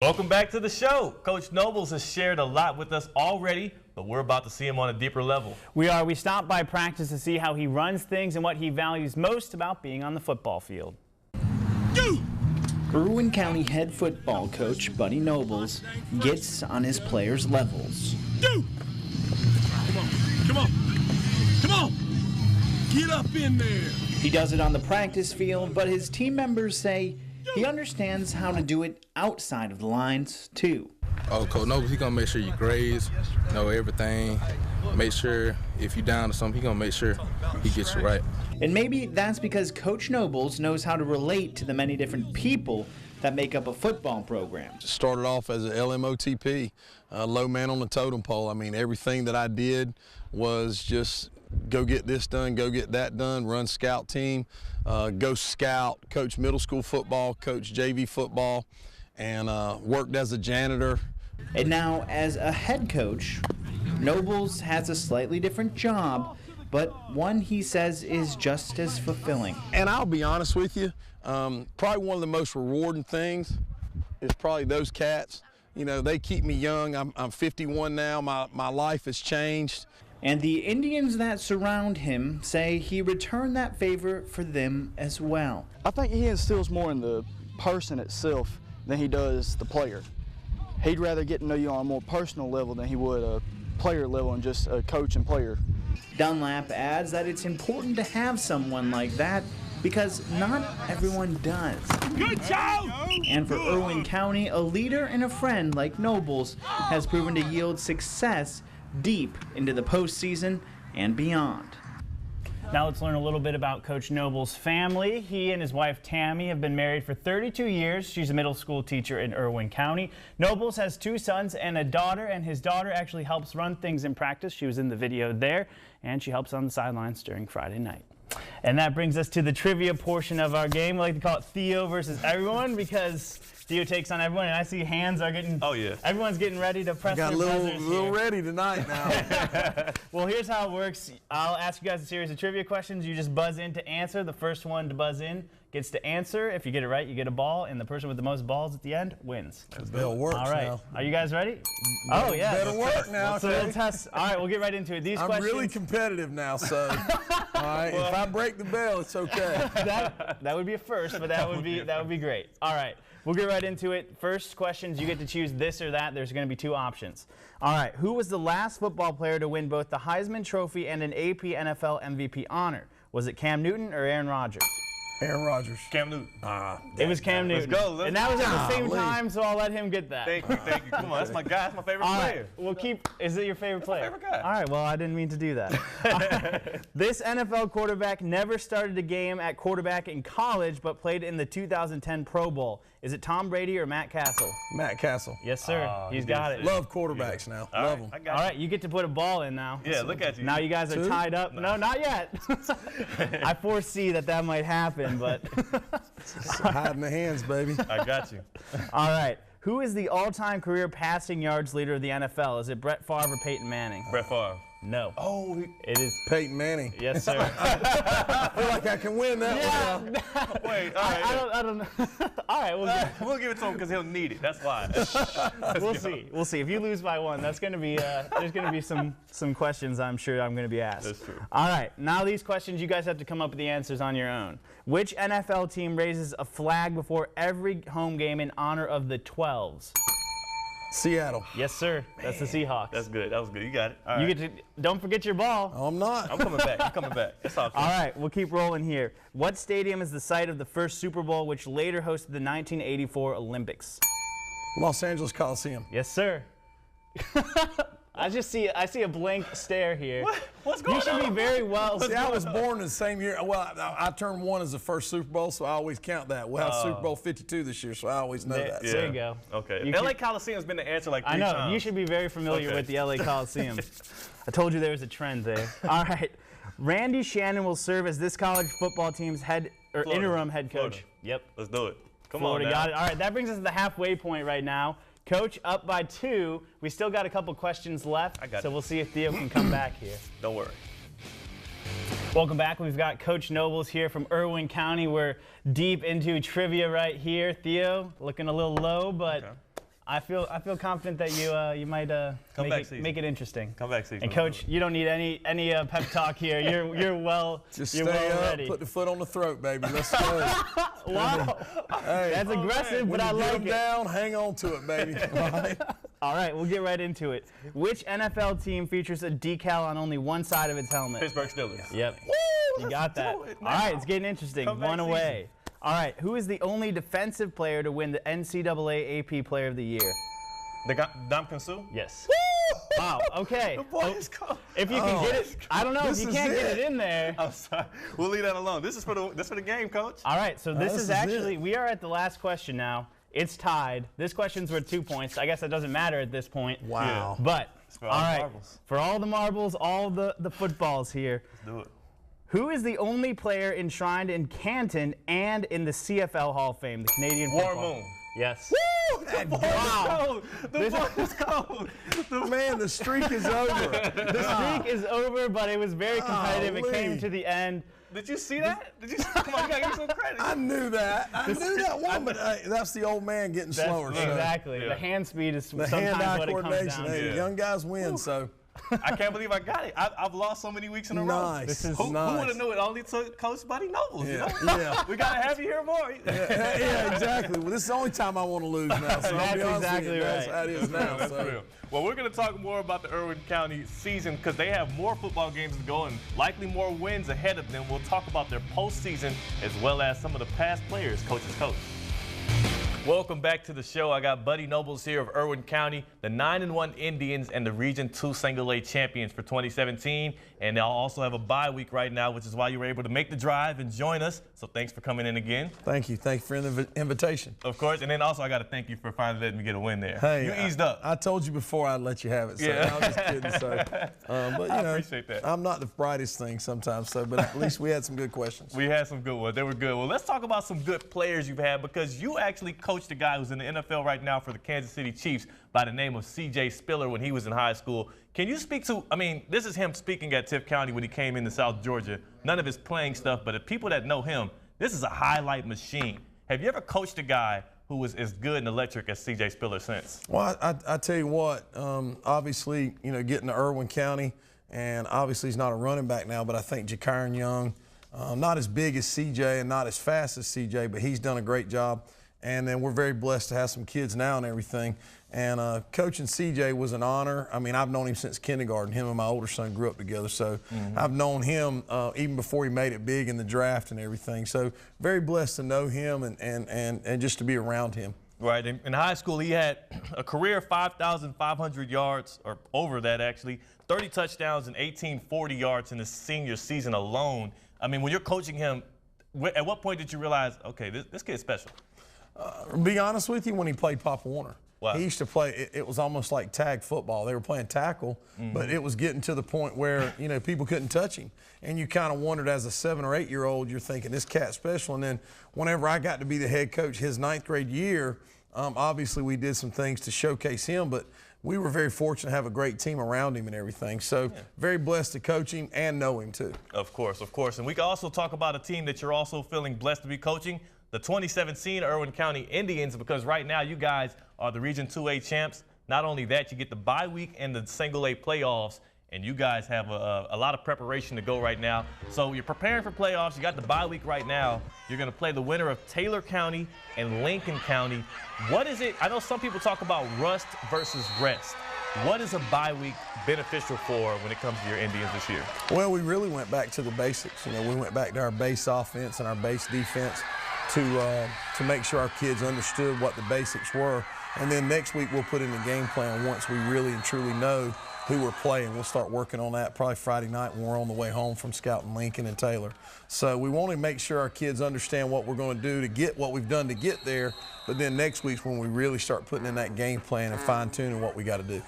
Welcome back to the show. Coach Nobles has shared a lot with us already, but we're about to see him on a deeper level. We are. We stopped by practice to see how he runs things and what he values most about being on the football field. Irwin County head football coach Buddy Nobles gets on his players' levels. Come on! Get up in there! He does it on the practice field, but his team members say he understands how to do it outside of the lines, too. Oh, Coach Nobles, he's going to make sure you graze, know everything, make sure if you're down to something, he's going to make sure he gets you right. And maybe that's because Coach Nobles knows how to relate to the many different people that make up a football program. Started off as an LMOTP, low man on the totem pole. I mean, everything that I did was just go get this done, go get that done, run scout team, go scout, coach middle school football, coach JV football, and worked as a janitor. And now as a head coach, Nobles has a slightly different job, but one he says is just as fulfilling. And I'll be honest with you, probably one of the most rewarding things is probably those cats. You know, they keep me young. I'm 51 now. My life has changed. And the Indians that surround him say he returned that favor for them as well. I think he instills more in the person itself than he does the player. He'd rather get to know you on a more personal level than he would a player level and just a coach and player. Dunlap adds that it's important to have someone like that because not everyone does. Good job! And for Irwin County, a leader and a friend like Nobles has proven to yield success deep into the postseason and beyond. Now let's learn a little bit about Coach Nobles' family. He and his wife Tammy have been married for 32 years. She's a middle school teacher in Irwin County. Nobles has 2 sons and a daughter, and his daughter actually helps run things in practice. She was in the video there, and she helps on the sidelines during Friday night. And that brings us to the trivia portion of our game. We like to call it Theo versus everyone because Theo takes on everyone, and I see hands are getting. Oh yeah. Everyone's getting ready to press their buzzers here. Got a little ready tonight now. Well, here's how it works. I'll ask you guys a series of trivia questions. You just buzz in to answer. The first one to buzz in gets to answer. If you get it right, you get a ball, and the person with the most balls at the end wins. The bell works All right. now. Are you guys ready? Oh yeah. Better work now. So we'll test. All right, we'll get right into it. These I'm questions. really competitive now, so all right. If I break the bell, it's okay. that would be a first, but that would be great. All right. We'll get right into it. First questions, you get to choose this or that. There's going to be 2 options. All right, who was the last football player to win both the Heisman Trophy and an AP NFL MVP honor? Was it Cam Newton or Aaron Rodgers? Aaron Rodgers. Cam Newton. It was Cam Newton. Let's go. And that was at the same time, so I'll let him get that. Thank you. Come on, that's my guy. That's my favorite All player. right, we'll keep. Is it your favorite player? favorite guy. All right, well, I didn't mean to do that. This NFL quarterback never started a game at quarterback in college, but played in the 2010 Pro Bowl. Is it Tom Brady or Matt Castle? Matt Castle. Yes, sir. He's got it. Love quarterbacks now. Love them. All right, you get to put a ball in now. Yeah, look at you. Now you guys are 2? tied up. No, not yet. I foresee that might happen, but. Hiding the hands, baby. I got you. All right. Who is the all-time career passing yards leader of the NFL? Is it Brett Favre or Peyton Manning? Brett Favre. No. Oh, It is. Peyton Manning. Yes, sir. I feel like I can win that one. wait. All right. I don't know. All right, We'll give it to him because he'll need it. That's why. we'll see. We'll see. If you lose by 1, that's going to be. There's going to be some questions I'm sure I'm going to be asked. That's true. All right. Now these questions, you guys have to come up with the answers on your own. Which NFL team raises a flag before every home game in honor of the 12s? Seattle. Yes, sir. That's the Seahawks. That's good. That was good. You got it. All right. You get to. Don't forget your ball. Oh, I'm not. I'm coming back. I'm coming back. It's all good. All right, we'll keep rolling here. What stadium is the site of the first Super Bowl, which later hosted the 1984 Olympics? Los Angeles Coliseum. Yes, sir. I see a blank stare here. What's going on? You should be very well. See, I was born in the same year. Well, I turned 1 as the first Super Bowl, so I always count that. We'll have Super Bowl 52 this year, so I always know that. There you go. Okay. You LA Coliseum's been the answer like 3 I know. times. You should be very familiar Okay. with the LA Coliseum. I told you there was a trend there. All right. Randy Shannon will serve as this college football team's interim head coach. Florida. Yep. Let's do it. Come Florida on now. got it. All right, that brings us to the halfway point right now. Coach up by 2. We still got a couple questions left, so we'll see if Theo can come back here. Don't worry. Welcome back. We've got Coach Nobles here from Irwin County. We're deep into trivia right here. Theo, looking a little low, but I feel confident that you might make it interesting. Come back, season. And Coach, you don't need any pep talk here. You're well. Just you're stay well up, ready. put the foot on the throat, baby. Let's go. Wow, Hey, that's aggressive, when but I you get like them it. down, hang on to it, baby. All right? All right, we'll get right into it. Which NFL team features a decal on only one side of its helmet? Pittsburgh Steelers. Yep. You got that. do it All right, it's getting interesting. Come back One away. All right, who is the only defensive player to win the NCAA AP Player of the Year? They got Ndamukong Suh? Yes. Wow, okay. The boy is cold. If you can get it, I don't know if This you is can't get it. it in there. I'm sorry. We'll leave that alone. This is for the game, Coach. All right, so this this is is actually, it. we are at the last question now. It's tied. This question's worth 2 points. I guess that doesn't matter at this point. Wow. But, for all all the right, marbles. for all the marbles, all the footballs here, Let's do it. who is the only player enshrined in Canton and in the CFL Hall of Fame, the Canadian Warren Football? Moon. Yes. Wow. The boy is cold. Man, the streak is over. The streak is over, but it was very competitive. It came Golly. to the end. Did you see that? Come on, you gotta give me some credit. I knew that. I knew that one, but that's the old man getting slower. so Exactly. Yeah. The hand speed is The sometimes hand-eye what it comes coordination. down Hey, to. the young guys win, so I can't believe I got it. I've lost so many weeks in a row. nice. This is Who nice. would have knew it only took Coach Buddy Nobles? You Yeah, know? yeah. We gotta have you here more. Yeah, exactly. Well, this is the only time I want to lose now. So I'll That's be honest exactly with you. That's right. how it is now. That's so. real. Well, we're going to talk more about the Irwin County season because they have more football games to go and likely more wins ahead of them. We'll talk about their postseason as well as some of the past players Coach's coach. Welcome back to the show. I got Buddy Nobles here of Irwin County, the 9-1 Indians and the Region 2 Single A champions for 2017. And they'll also have a bye week right now, which is why you were able to make the drive and join us. So thanks for coming in again. Thank you. Thank you for the invitation. Of course. And then also I got to thank you for finally letting me get a win there. Hey, you eased up. I told you before I'd let you have it. So Yeah. I'm just kidding. So, but you I know, appreciate that. I'm not the brightest thing sometimes. So, but at least we had some good questions. We had some good ones. They were good. Well, let's talk about some good players you've had because you actually coached a guy who's in the NFL right now for the Kansas City Chiefs by the name of C.J. Spiller when he was in high school. Can you speak to, I mean, this is him speaking at Tift County when he came into South Georgia. None of his playing stuff, but the people that know him, this is a highlight machine. Have you ever coached a guy who was as good and electric as C.J. Spiller since? Well, I tell you what, obviously, you know, getting to Irwin County, and obviously he's not a running back now, but I think Jakiron Young, not as big as CJ and not as fast as CJ, but he's done a great job. And then we're very blessed to have some kids now and everything. And coaching CJ was an honor. I mean, I've known him since kindergarten. Him and my older son grew up together. So I've known him even before he made it big in the draft and everything. So very blessed to know him and just to be around him. Right. In high school, he had a career 5,500 yards, or over that actually, 30 touchdowns and 1,840 yards in his senior season alone. I mean, when you're coaching him, at what point did you realize, okay, this kid's special? Be honest with you, when he played Papa Warner. Wow. He used to play, it was almost like tag football. They were playing tackle, but it was getting to the point where, you know, people couldn't touch him. And you kind of wondered as a 7 or 8 year old, you're thinking, this cat's special. And then whenever I got to be the head coach his 9th grade year, obviously we did some things to showcase him, but we were very fortunate to have a great team around him and everything. So very blessed to coach him and know him too. Of course, of course. And we can also talk about a team that you're also feeling blessed to be coaching, the 2017 Irwin County Indians, because right now you guys are the Region 2A champs. Not only that, you get the bye week and the Single A playoffs, and you guys have a lot of preparation to go right now. So you're preparing for playoffs. You got the bye week right now. You're going to play the winner of Taylor County and Lincoln County. What is it? I know some people talk about rust versus rest. What is a bye week beneficial for when it comes to your Indians this year? Well, we really went back to the basics. You know, we went back to our base offense and our base defense to make sure our kids understood what the basics were. And then next week we'll put in a game plan once we really and truly know who we're playing. We'll start working on that probably Friday night when we're on the way home from scouting Lincoln and Taylor. So we want to make sure our kids understand what we're going to do to get what we've done to get there. But then next week's when we really start putting in that game plan and fine-tuning what we got to do.